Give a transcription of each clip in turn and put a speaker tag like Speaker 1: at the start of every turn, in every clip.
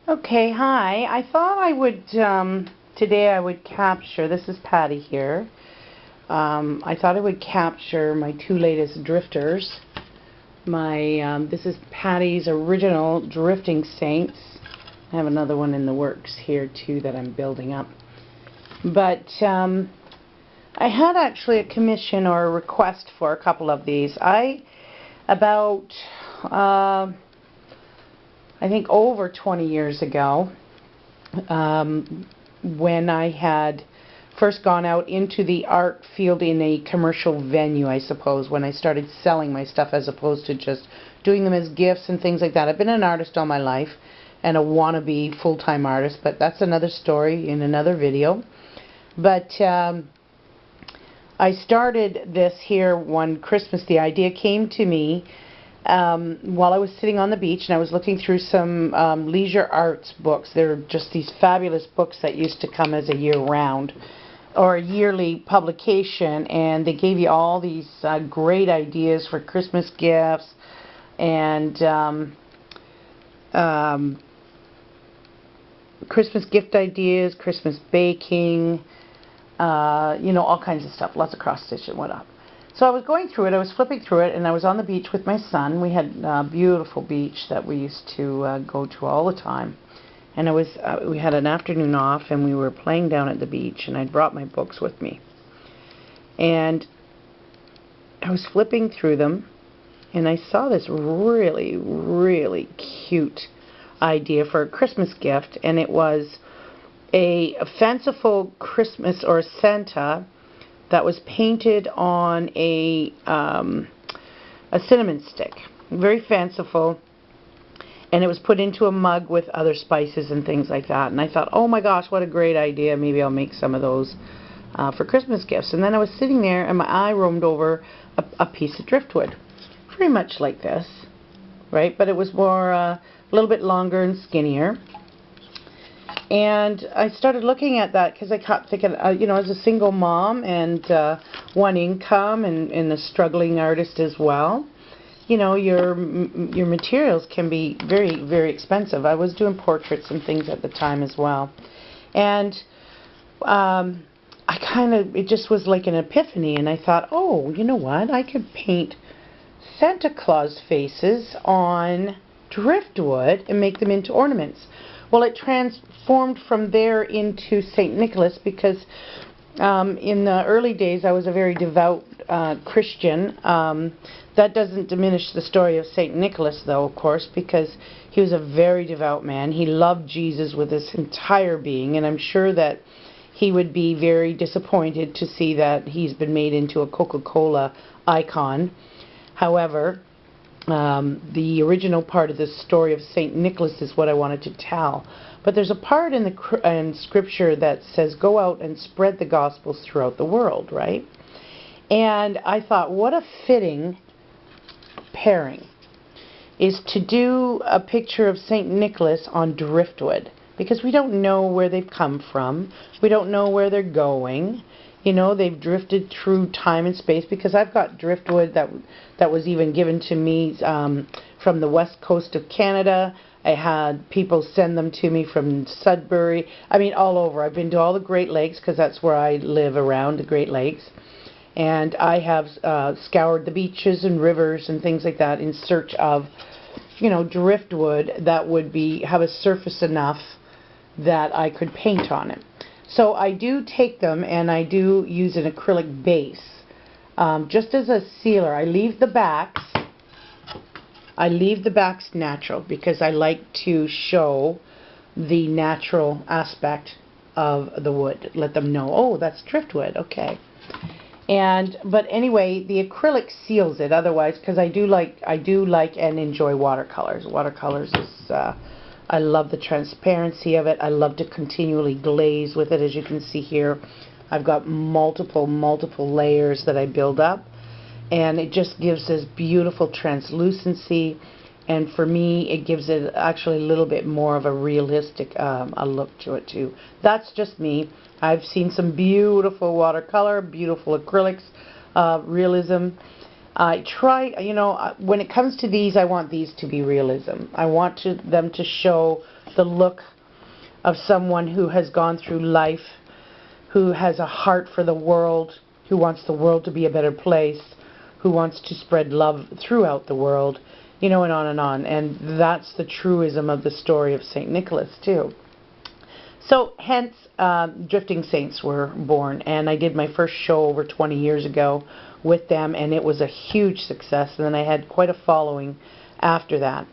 Speaker 1: Okay, hi. I thought I would, today I would capture, this is Patti here. I thought I would capture my two latest drifters. This is Patti's original drifting saints. I have another one in the works here too that I'm building up. But I had actually a commission or a request for a couple of these. I think over 20 years ago, when I had first gone out into the art field in a commercial venue, I suppose, when I started selling my stuff as opposed to just doing them as gifts and things like that. I've been an artist all my life and a wannabe full-time artist, but that's another story in another video. But I started this here one Christmas. The idea came to me while I was sitting on the beach, and I was looking through some leisure arts books. They're just these fabulous books that used to come as a year-round or a yearly publication, and they gave you all these great ideas for Christmas gifts and Christmas gift ideas, Christmas baking, all kinds of stuff, lots of cross-stitch and whatnot. So I was going through it, I was flipping through it, and I was on the beach with my son. We had a beautiful beach that we used to go to all the time. And we had an afternoon off, and we were playing down at the beach, and I'd brought my books with me. And I was flipping through them, and I saw this really, really cute idea for a Christmas gift, and it was a fanciful Christmas or Santa that was painted on a cinnamon stick. Very fanciful. And it was put into a mug with other spices and things like that. And I thought, oh my gosh, what a great idea. Maybe I'll make some of those for Christmas gifts. And then I was sitting there and my eye roamed over a piece of driftwood. Very much like this, right? But it was more, a little bit longer and skinnier. And I started looking at that because I kept thinking, as a single mom and one income and a struggling artist as well, your materials can be very, very expensive. I was doing portraits and things at the time as well. And it just was like an epiphany. And I thought, oh, you know what? I could paint Santa Claus faces on driftwood and make them into ornaments. Well, it transformed from there into St. Nicholas because in the early days I was a very devout Christian. That doesn't diminish the story of St. Nicholas, though, of course, because he was a very devout man. He loved Jesus with his entire being, and I'm sure that he would be very disappointed to see that he's been made into a Coca-Cola icon. However, the original part of the story of St. Nicholas is what I wanted to tell. But there's a part in Scripture that says, go out and spread the gospels throughout the world, right? And I thought, what a fitting pairing is to do a picture of St. Nicholas on driftwood. Because we don't know where they've come from. We don't know where they're going. They've drifted through time and space, because I've got driftwood that was even given to me from the west coast of Canada. I had people send them to me from Sudbury. I mean, all over. I've been to all the Great Lakes, because that's where I live, around the Great Lakes. And I have scoured the beaches and rivers and things like that in search of, driftwood that would have a surface enough that I could paint on it. So I do take them and I do use an acrylic base. Just as a sealer, I leave the backs natural because I like to show the natural aspect of the wood. Let them know, oh, that's driftwood, okay. But anyway, the acrylic seals it otherwise, because I do like and enjoy watercolors. Watercolors is I love the transparency of it. I love to continually glaze with it. As you can see here, I've got multiple layers that I build up, and it just gives this beautiful translucency. And for me, it gives it actually a little bit more of a realistic a look to it too. That's just me. I've seen some beautiful watercolor, beautiful acrylics, realism. I try, you know, when it comes to these, I want these to be realism. I want them to show the look of someone who has gone through life, who has a heart for the world, who wants the world to be a better place, who wants to spread love throughout the world, you know, and on and on. And that's the truism of the story of St. Nicholas, too. So, hence, Drifting Saints were born, and I did my first show over 20 years ago with them, and it was a huge success, and then I had quite a following after that.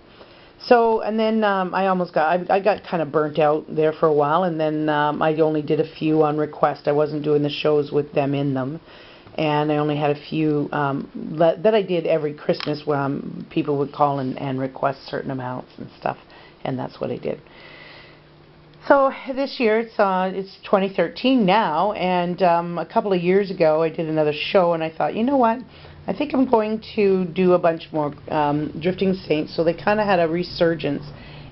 Speaker 1: So, and then I got kind of burnt out there for a while, and then I only did a few on request. I wasn't doing the shows with them in them, and I only had a few that I did every Christmas when people would call and request certain amounts and stuff, and that's what I did. So this year, it's 2013 now, and a couple of years ago I did another show, and I thought, you know what, I think I'm going to do a bunch more Drifting Saints. So they kind of had a resurgence,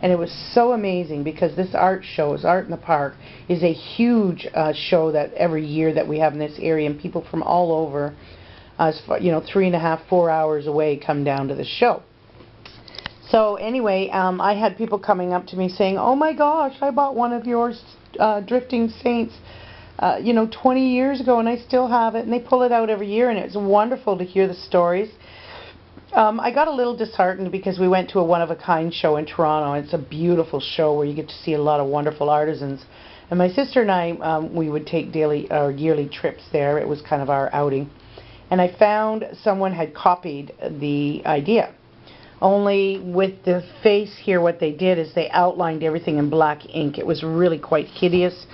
Speaker 1: and it was so amazing because this art show, Art in the Park, is a huge show that every year that we have in this area, and people from all over, as far, you know, 3.5, 4 hours away come down to the show. So anyway, I had people coming up to me saying, oh my gosh, I bought one of yours Drifting Saints, you know, 20 years ago, and I still have it. And they pull it out every year, and it's wonderful to hear the stories. I got a little disheartened because we went to a one-of-a-kind show in Toronto. It's a beautiful show where you get to see a lot of wonderful artisans. And my sister and I, we would take daily or yearly trips there. It was kind of our outing. And I found someone had copied the idea. Only with the face here, what they did is they outlined everything in black ink. It was really quite hideous,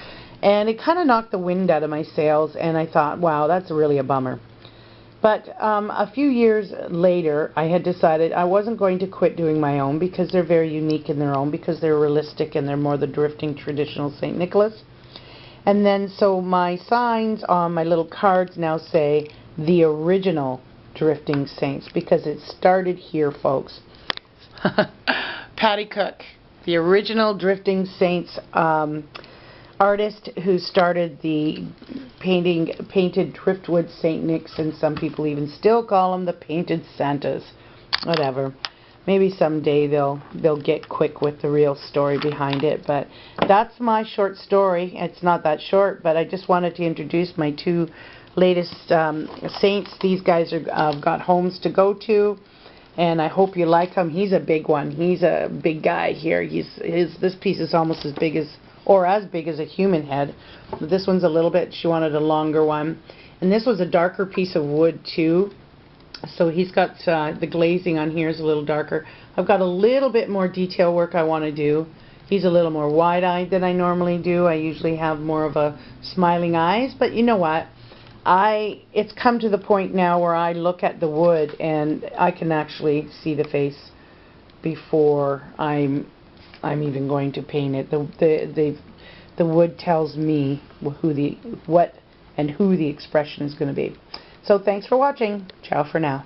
Speaker 1: and it kind of knocked the wind out of my sails, and I thought, wow, that's really a bummer. But a few years later, I had decided I wasn't going to quit doing my own because they're very unique in their own, because they're realistic and they're more the drifting traditional St. Nicholas. And then so my signs on my little cards now say the original Drifting Saints, because it started here, folks. Patti Cook, the original Drifting Saints artist who started the painted Driftwood St. Nics, and some people even still call them the painted Santas. Whatever. Maybe someday they'll get quick with the real story behind it, but that's my short story. It's not that short, but I just wanted to introduce my two latest saints. These guys are got homes to go to, and I hope you like him. He's a big one. He's a big guy here. This piece is almost as big as, or as big as, a human head. But this one's a little bit, she wanted a longer one. And this was a darker piece of wood too. So he's got the glazing on here is a little darker. I've got a little bit more detail work I want to do. He's a little more wide-eyed than I normally do. I usually have more of a smiling eyes, but you know what? It's come to the point now where I look at the wood and I can actually see the face before I'm even going to paint it. The wood tells me who the expression is going to be. So thanks for watching. Ciao for now.